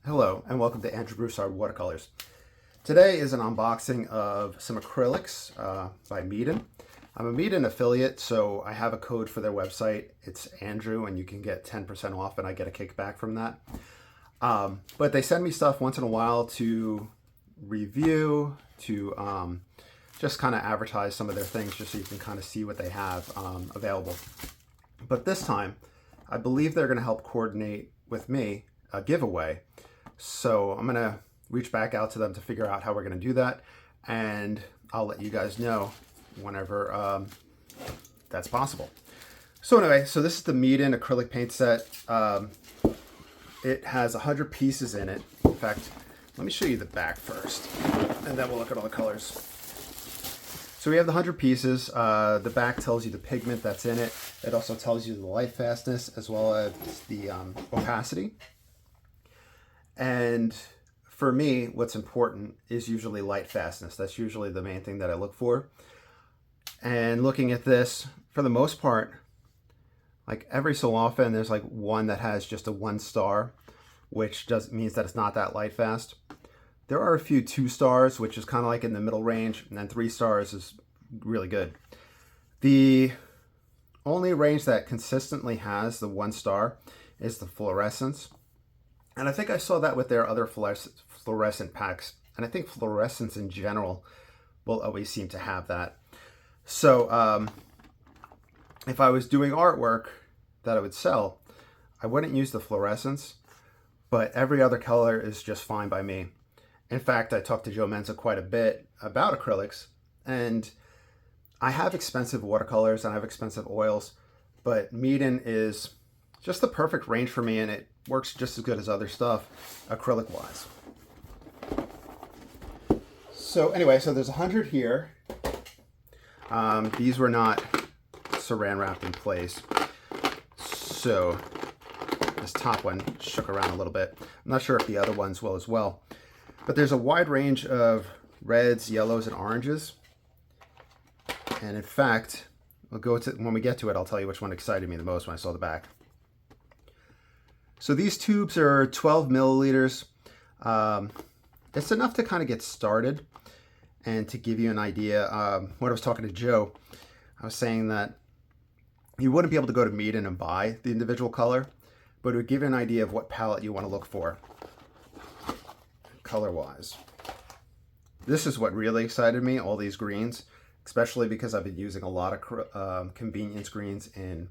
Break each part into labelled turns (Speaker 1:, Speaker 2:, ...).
Speaker 1: Hello and welcome to Andrew Broussard Watercolors. Today is an unboxing of some acrylics by Meeden. I'm a Meeden affiliate, so I have a code for their website. It's Andrew, and you can get 10% off, and I get a kickback from that. But they send me stuff once in a while to review, to just kind of advertise some of their things, just so you can kind of see what they have available. But this time, I believe they're going to help coordinate with me a giveaway. So I'm going to reach back out to them to figure out how we're going to do that, and I'll let you guys know whenever that's possible. So anyway, so this is the Meeden acrylic paint set. It has 100 pieces in it. In fact, let me show you the back first, and then we'll look at all the colors. So we have the 100 pieces. The back tells you the pigment that's in it. It also tells you the light fastness as well as the opacity. And for me, what's important is usually light fastness. That's usually the main thing that I look for. And looking at this, for the most part, like every so often, there's like one that has just a 1 star, which means that it's not that light fast. There are a few 2 stars, which is kind of like in the middle range, and then 3 stars is really good. The only range that consistently has the 1 star is the fluorescence. And I think I saw that with their other fluorescent packs. And I think fluorescents in general will always seem to have that. So if I was doing artwork that I would sell, I wouldn't use the fluorescents, but every other color is just fine by me. In fact, I talked to Joe Menza quite a bit about acrylics, and I have expensive watercolors and I have expensive oils, but Meeden is just the perfect range for me, and it works just as good as other stuff acrylic wise. So anyway, so there's 100 here. These were not saran wrapped in place, so this top one shook around a little bit. I'm not sure if the other ones will as well, but there's a wide range of reds, yellows, and oranges. And in fact, we'll go to, when we get to it, I'll tell you which one excited me the most when I saw the back. So these tubes are 12 milliliters. It's enough to kind of get started and to give you an idea. When I was talking to Joe, I was saying that you wouldn't be able to go to Meeden and buy the individual color, but it would give you an idea of what palette you want to look for color-wise. This is what really excited me, all these greens, especially because I've been using a lot of convenience greens in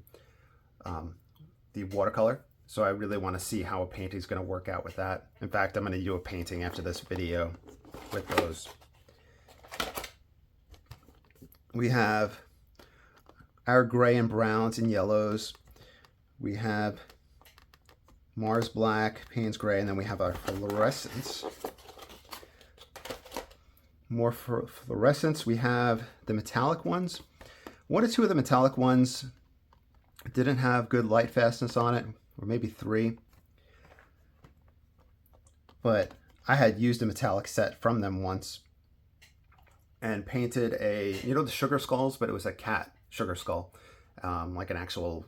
Speaker 1: the watercolor. So I really want to see how a painting is going to work out with that. In fact, I'm going to do a painting after this video with those. We have our gray and browns and yellows. We have Mars Black, Payne's Gray, and then we have our fluorescents. More fluorescents. We have the metallic ones. 1 or 2 of the metallic ones didn't have good light fastness on it, or maybe 3. But I had used a metallic set from them once and painted a, you know, the sugar skulls, but it was a cat sugar skull, like an actual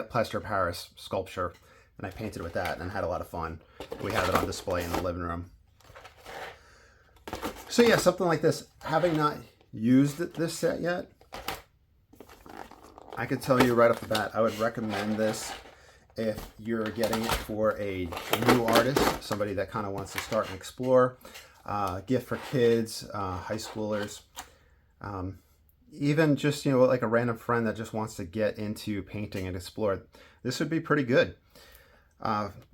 Speaker 1: plaster of Paris sculpture. And I painted with that and had a lot of fun. We have it on display in the living room. So yeah, something like this. Having not used this set yet, I can tell you right off the bat, I would recommend this if you're getting it for a new artist, somebody that kind of wants to start and explore, gift for kids, high schoolers, even just, you know, like a random friend that just wants to get into painting and explore. This would be pretty good.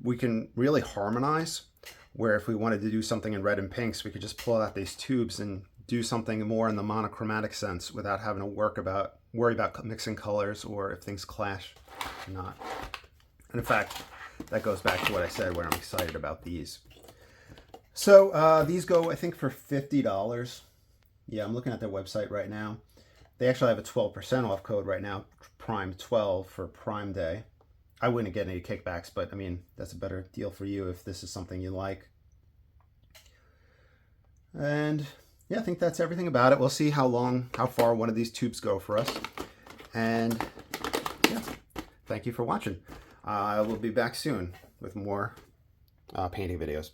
Speaker 1: We can really harmonize, where if we wanted to do something in red and pinks, we could just pull out these tubes and do something more in the monochromatic sense without having to worry about mixing colors or if things clash or not. And in fact, that goes back to what I said where I'm excited about these. So these go, I think, for $50. Yeah, I'm looking at their website right now. They actually have a 12% off code right now, Prime 12 for Prime Day. I wouldn't get any kickbacks, but I mean, that's a better deal for you if this is something you like. And yeah, I think that's everything about it. We'll see how far one of these tubes go for us. And yeah, thank you for watching. I will be back soon. with more painting videos.